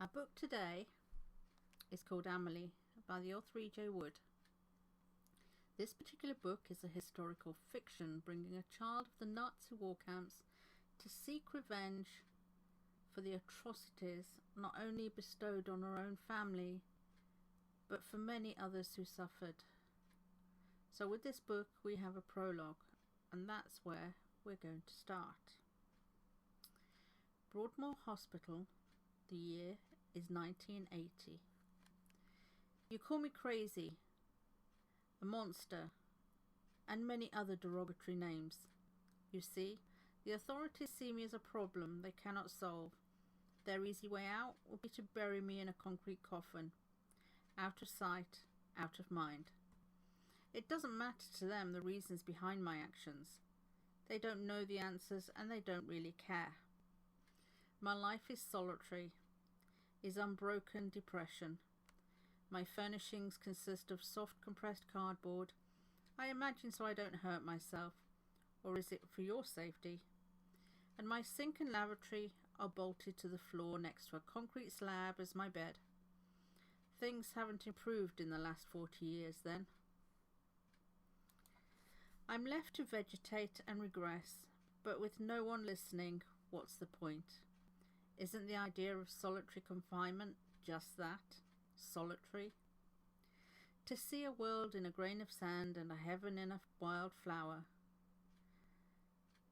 Our book today is called Amalie by the author E.J. Wood. This particular book is a historical fiction bringing a child of the Nazi war camps to seek revenge for the atrocities not only bestowed on her own family but for many others who suffered. So with this book we have a prologue, and that's where we're going to start. Broadmoor Hospital, the year is 1980. You call me crazy, a monster, and many other derogatory names. You see, the authorities see me as a problem they cannot solve. Their easy way out would be to bury me in a concrete coffin, out of sight, out of mind. It doesn't matter to them the reasons behind my actions. They don't know the answers and they don't really care. My life is solitary, is unbroken depression. My furnishings consist of soft compressed cardboard. I imagine so I don't hurt myself. Or is it for your safety? And my sink and lavatory are bolted to the floor next to a concrete slab as my bed. Things haven't improved in the last 40 years then. I'm left to vegetate and regress, but with no one listening, what's the point? Isn't the idea of solitary confinement just that? Solitary? To see a world in a grain of sand and a heaven in a wild flower.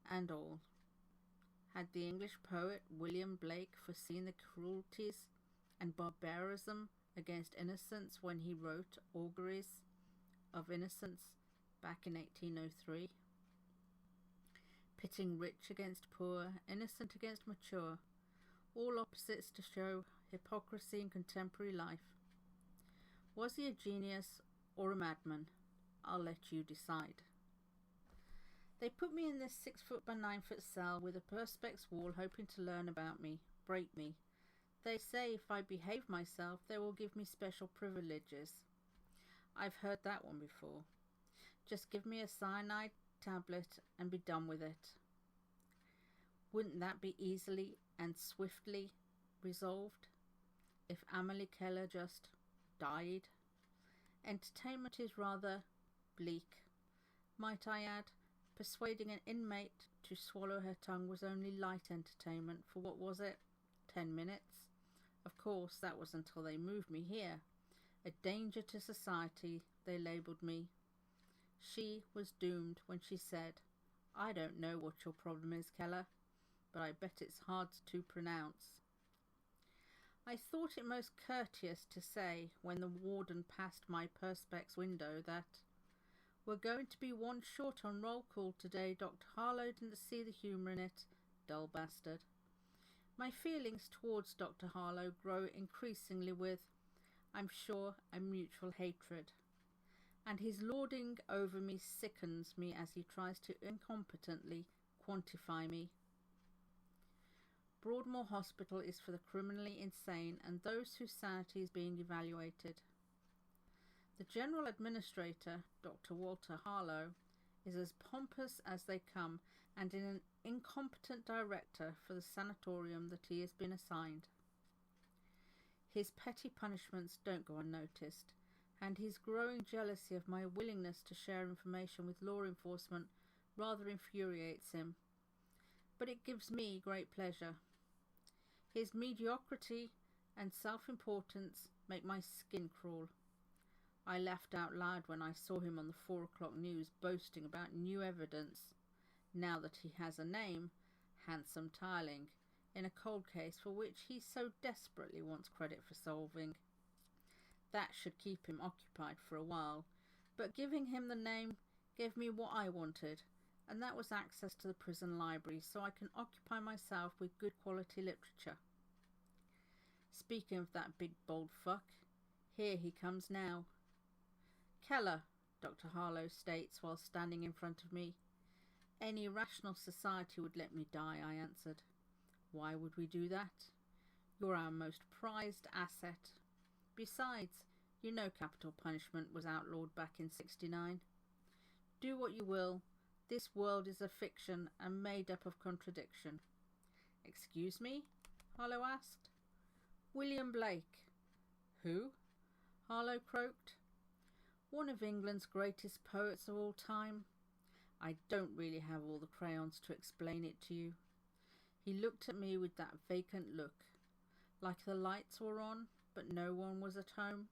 And all. Had the English poet William Blake foreseen the cruelties and barbarism against innocence when he wrote Auguries of Innocence back in 1803? Pitting rich against poor, innocent against mature, all opposites to show hypocrisy in contemporary life. Was he a genius or a madman? I'll let you decide. They put me in this 6-foot by 9-foot cell with a perspex wall, hoping to learn about me, break me. They say if I behave myself they will give me special privileges. I've heard that one before. Just give me a cyanide tablet and be done with it. Wouldn't that be easily and swiftly resolved if Amalie Keller just died? Entertainment is rather bleak. Might I add, persuading an inmate to swallow her tongue was only light entertainment for what was it? 10 minutes? Of course, that was until they moved me here. A danger to society, they labelled me. She was doomed when she said, I don't know what your problem is, Keller, but I bet it's hard to pronounce. I thought it most courteous to say when the warden passed my perspex window that we're going to be one short on roll call today. Dr. Harlow didn't see the humour in it, dull bastard. My feelings towards Dr. Harlow grow increasingly with, I'm sure, a mutual hatred. And his lording over me sickens me as he tries to incompetently quantify me. Broadmoor Hospital is for the criminally insane and those whose sanity is being evaluated. The General Administrator, Dr. Walter Harlow, is as pompous as they come and an incompetent director for the sanatorium that he has been assigned. His petty punishments don't go unnoticed, and his growing jealousy of my willingness to share information with law enforcement rather infuriates him. But it gives me great pleasure. His mediocrity and self-importance make my skin crawl. I laughed out loud when I saw him on the 4 o'clock news boasting about new evidence, now that he has a name, Handsome Tiling, in a cold case for which he so desperately wants credit for solving. That should keep him occupied for a while, but giving him the name gave me what I wanted, and that was access to the prison library so I can occupy myself with good quality literature. Speaking of that big bold fuck, here he comes now. Keller, Dr. Harlow states while standing in front of me. Any rational society would let me die, I answered. Why would we do that? You're our most prized asset. Besides, you know capital punishment was outlawed back in '69. Do what you will, this world is a fiction and made up of contradiction. Excuse me? Harlow asked. William Blake. Who? Harlow croaked. One of England's greatest poets of all time. I don't really have all the crayons to explain it to you. He looked at me with that vacant look, like the lights were on, but no one was at home.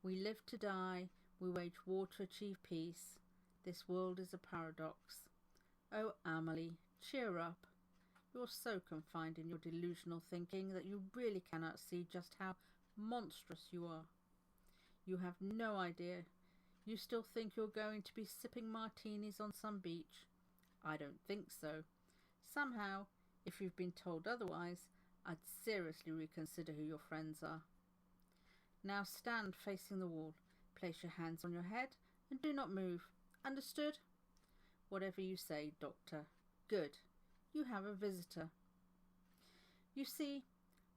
We live to die, we wage war to achieve peace. This world is a paradox. Oh, Amalie, cheer up. You're so confined in your delusional thinking that you really cannot see just how monstrous you are. You have no idea. You still think you're going to be sipping martinis on some beach. I don't think so. Somehow, if you've been told otherwise, I'd seriously reconsider who your friends are. Now stand facing the wall, place your hands on your head, and do not move. Understood? Whatever you say, Doctor. Good. You have a visitor. You see,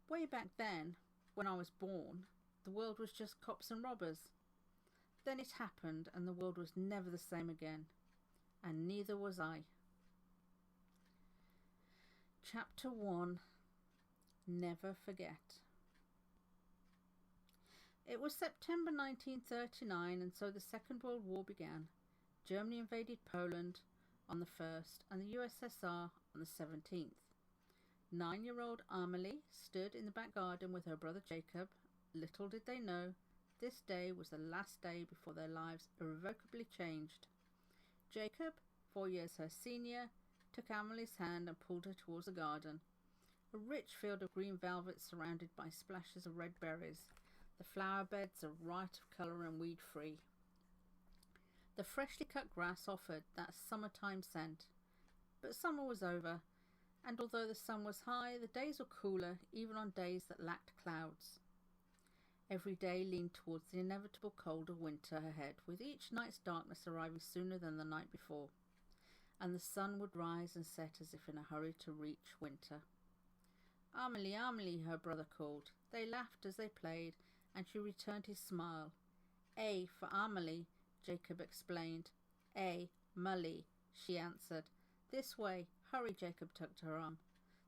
way back then, when I was born, the world was just cops and robbers. Then it happened, and the world was never the same again. And neither was I. Chapter 1. Never Forget. It was September 1939, and so the Second World War began. Germany invaded Poland on the 1st and the USSR on the 17th. 9-year-old Amalie stood in the back garden with her brother Jacob. Little did they know, this day was the last day before their lives irrevocably changed. Jacob, 4 years her senior, took Amalie's hand and pulled her towards the garden. A rich field of green velvet surrounded by splashes of red berries. The flower beds are right of colour and weed-free. The freshly cut grass offered that summertime scent. But summer was over, and although the sun was high, the days were cooler, even on days that lacked clouds. Every day leaned towards the inevitable cold of winter ahead, with each night's darkness arriving sooner than the night before, and the sun would rise and set as if in a hurry to reach winter. Amalie, Amalie, her brother called. They laughed as they played, and she returned his smile. A for Amalie, Jacob explained. Mully, she answered. This way. Hurry, Jacob tugged her arm.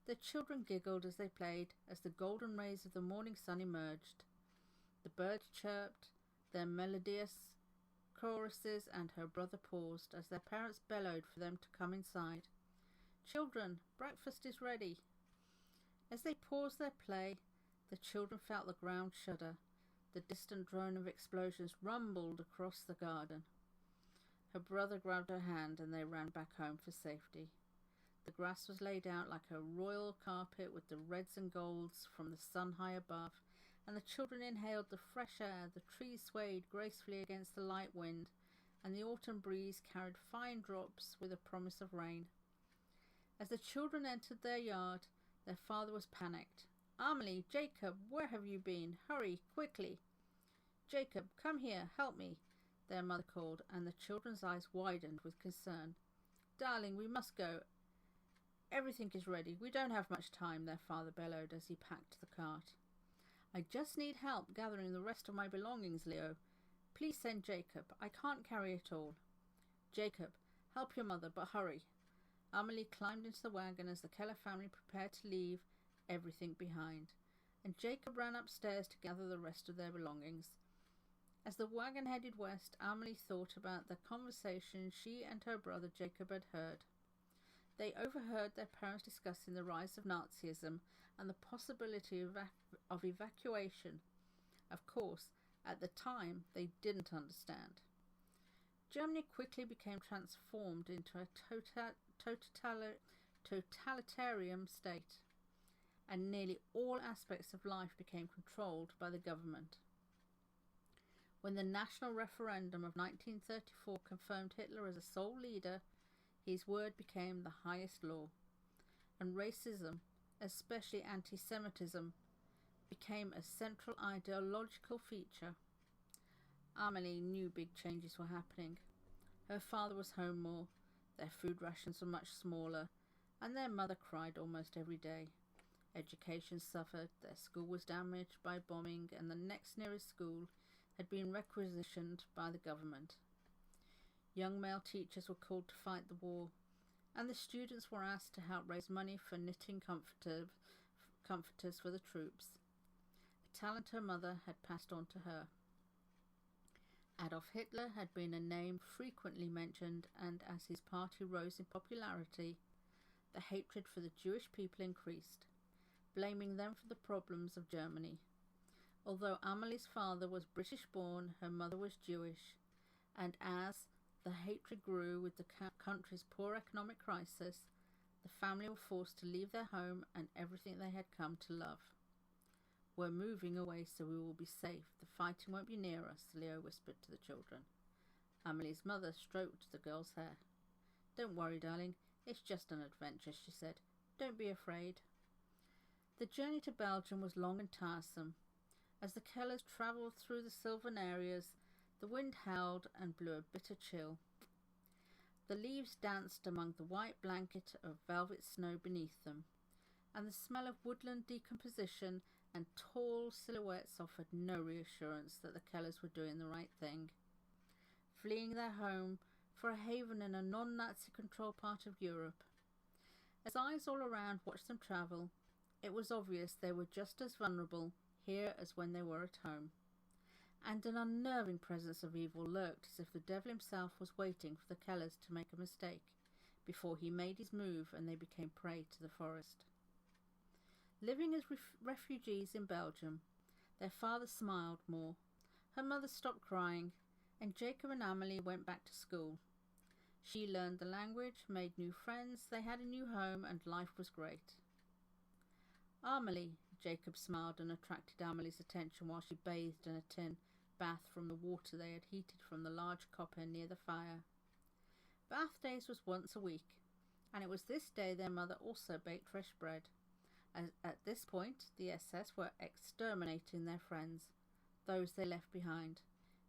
The children giggled as they played, as the golden rays of the morning sun emerged. The birds chirped their melodious choruses, and her brother paused as their parents bellowed for them to come inside. Children, breakfast is ready. As they paused their play, the children felt the ground shudder. The distant drone of explosions rumbled across the garden. Her brother grabbed her hand and they ran back home for safety. The grass was laid out like a royal carpet with the reds and golds from the sun high above, and the children inhaled the fresh air. The trees swayed gracefully against the light wind, and the autumn breeze carried fine drops with a promise of rain. As the children entered their yard, their father was panicked. Amalie, Jacob, where have you been? Hurry, quickly. Jacob, come here, help me, their mother called, and the children's eyes widened with concern. Darling, we must go. Everything is ready. We don't have much time, their father bellowed as he packed the cart. I just need help gathering the rest of my belongings, Leo. Please send Jacob. I can't carry it all. Jacob, help your mother, but hurry. Amalie climbed into the wagon as the Keller family prepared to leave everything behind, and Jacob ran upstairs to gather the rest of their belongings. As the wagon headed west, Amalie thought about the conversation she and her brother Jacob had heard. They overheard their parents discussing the rise of Nazism and the possibility of evacuation. Of course, at the time, they didn't understand. Germany quickly became transformed into a totalitarian state, and nearly all aspects of life became controlled by the government. When the national referendum of 1934 confirmed Hitler as a sole leader, his word became the highest law, and racism, especially anti-Semitism, became a central ideological feature. Amalie knew big changes were happening. Her father was home more, their food rations were much smaller, and their mother cried almost every day. Education suffered, their school was damaged by bombing, and the next nearest school had been requisitioned by the government. Young male teachers were called to fight the war, and the students were asked to help raise money for knitting comforters for the troops. talent her mother had passed on to her. Adolf Hitler had been a name frequently mentioned, and as his party rose in popularity, the hatred for the Jewish people increased, blaming them for the problems of Germany. Although Amalie's father was British-born, her mother was Jewish, and as the hatred grew with the country's poor economic crisis, the family were forced to leave their home and everything they had come to love. "We're moving away so we will be safe. The fighting won't be near us," Leo whispered to the children. Amalie's mother stroked the girl's hair. "Don't worry, darling. It's just an adventure," she said. "Don't be afraid." The journey to Belgium was long and tiresome. As the Kellers travelled through the sylvan areas, the wind howled and blew a bitter chill. The leaves danced among the white blanket of velvet snow beneath them, and the smell of woodland decomposition and tall silhouettes offered no reassurance that the Kellers were doing the right thing. Fleeing their home for a haven in a non-Nazi controlled part of Europe. As eyes all around watched them travel, it was obvious they were just as vulnerable here as when they were at home. And an unnerving presence of evil lurked, as if the devil himself was waiting for the Kellers to make a mistake before he made his move and they became prey to the forest. Living as refugees in Belgium, their father smiled more. Her mother stopped crying, and Jacob and Amalie went back to school. She learned the language, made new friends, they had a new home, and life was great. "Amalie," Jacob smiled and attracted Amalie's attention while she bathed in a tin bath from the water they had heated from the large copper near the fire. Bath days was once a week, and it was this day their mother also baked fresh bread. At this point, the SS were exterminating their friends, those they left behind.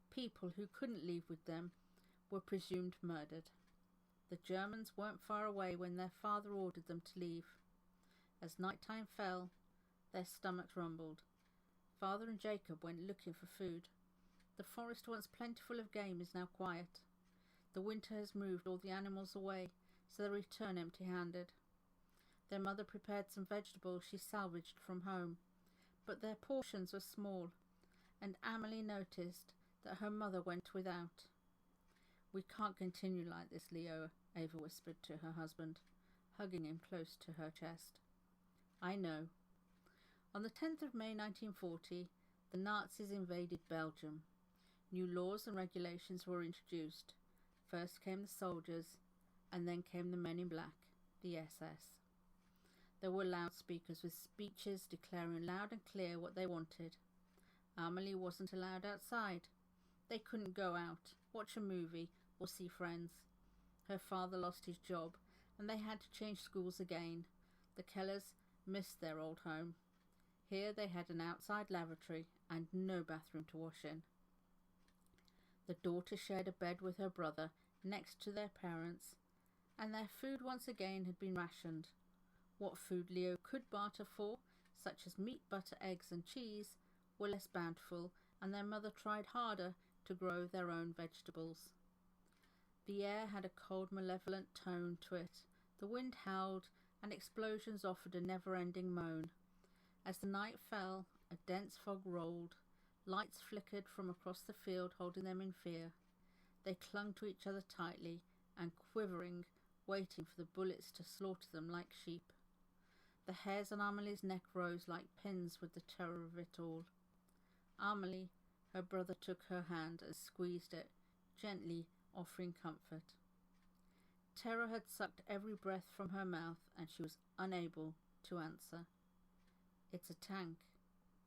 People who couldn't leave with them were presumed murdered. The Germans weren't far away when their father ordered them to leave. As nighttime fell, their stomachs rumbled. Father and Jacob went looking for food. The forest, once plentiful of game, is now quiet. The winter has moved all the animals away, so they return empty-handed. Their mother prepared some vegetables she salvaged from home, but their portions were small, and Amalie noticed that her mother went without. "We can't continue like this, Leo," Ava whispered to her husband, hugging him close to her chest. "I know." On the 10th of May 1940, the Nazis invaded Belgium. New laws and regulations were introduced. First came the soldiers, and then came the men in black, the SS. There were loudspeakers with speeches declaring loud and clear what they wanted. Amalie wasn't allowed outside. They couldn't go out, watch a movie, or see friends. Her father lost his job, and they had to change schools again. The Kellers missed their old home. Here they had an outside lavatory and no bathroom to wash in. The daughter shared a bed with her brother next to their parents, and their food once again had been rationed. What food Leo could barter for, such as meat, butter, eggs and cheese, were less bountiful, and their mother tried harder to grow their own vegetables. The air had a cold, malevolent tone to it. The wind howled, and explosions offered a never-ending moan. As the night fell, a dense fog rolled. Lights flickered from across the field, holding them in fear. They clung to each other tightly, and quivering, waiting for the bullets to slaughter them like sheep. The hairs on Amalie's neck rose like pins with the terror of it all. Amalie, her brother, took her hand and squeezed it, gently offering comfort. Terror had sucked every breath from her mouth, and she was unable to answer. "It's a tank.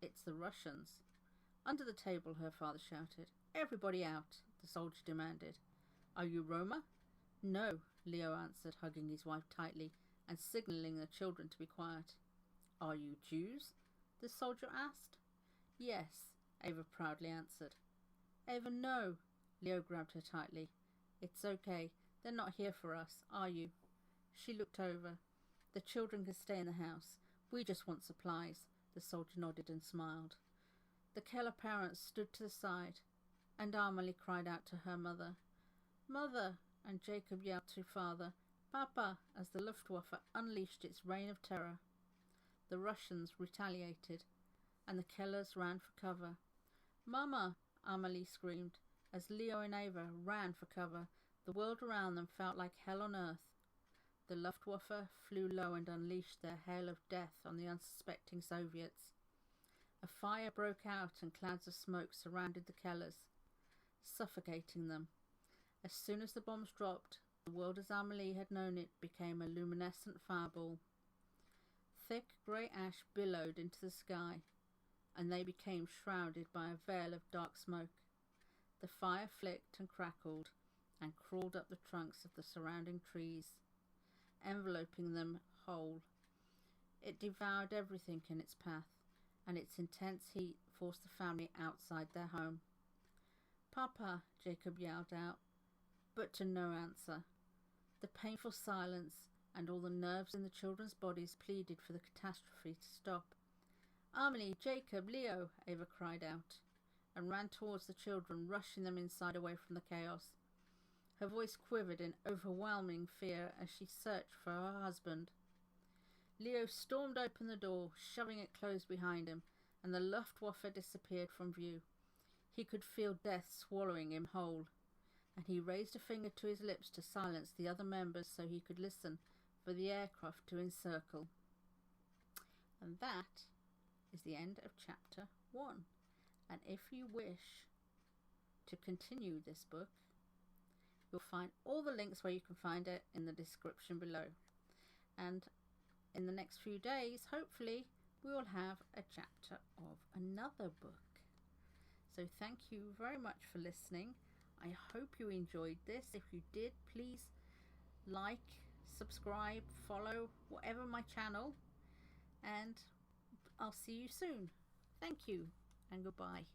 It's the Russians." "Under the table," her father shouted. "Everybody out," the soldier demanded. "Are you Roma?" "No," Leo answered, hugging his wife tightly and signalling the children to be quiet. "Are you Jews?" the soldier asked. "Yes," Ava proudly answered. "Ava, no." Leo grabbed her tightly. "It's okay. They're not here for us, are you?" She looked over. "The children can stay in the house. We just want supplies." The soldier nodded and smiled. The Keller parents stood to the side, and Amalie cried out to her mother, "Mother!" and Jacob yelled to father, "Papa!" as the Luftwaffe unleashed its reign of terror. The Russians retaliated. and the Kellers ran for cover. "Mama!" Amalie screamed, as Leo and Ava ran for cover. The world around them felt like hell on earth. The Luftwaffe flew low and unleashed their hail of death on the unsuspecting Soviets. A fire broke out and clouds of smoke surrounded the Kellers, suffocating them. As soon as the bombs dropped, the world as Amalie had known it became a luminescent fireball. Thick grey ash billowed into the sky, and they became shrouded by a veil of dark smoke. The fire flicked and crackled and crawled up the trunks of the surrounding trees, enveloping them whole. It devoured everything in its path, and its intense heat forced the family outside their home. "Papa," Jacob yelled out, but to no answer. The painful silence and all the nerves in the children's bodies pleaded for the catastrophe to stop. "Amalie, Jacob, Leo," Ava cried out, and ran towards the children, rushing them inside away from the chaos. Her voice quivered in overwhelming fear as she searched for her husband. Leo stormed open the door, shoving it closed behind him, and the Luftwaffe disappeared from view. He could feel death swallowing him whole, and he raised a finger to his lips to silence the other members so he could listen for the aircraft to encircle. And that is the end of chapter 1. And if you wish to continue this book, you'll find all the links where you can find it in the description below. And in the next few days, hopefully, we will have a chapter of another book. So thank you very much for listening. I hope you enjoyed this. If you did, please like, subscribe, follow, whatever my channel. And I'll see you soon. Thank you and goodbye.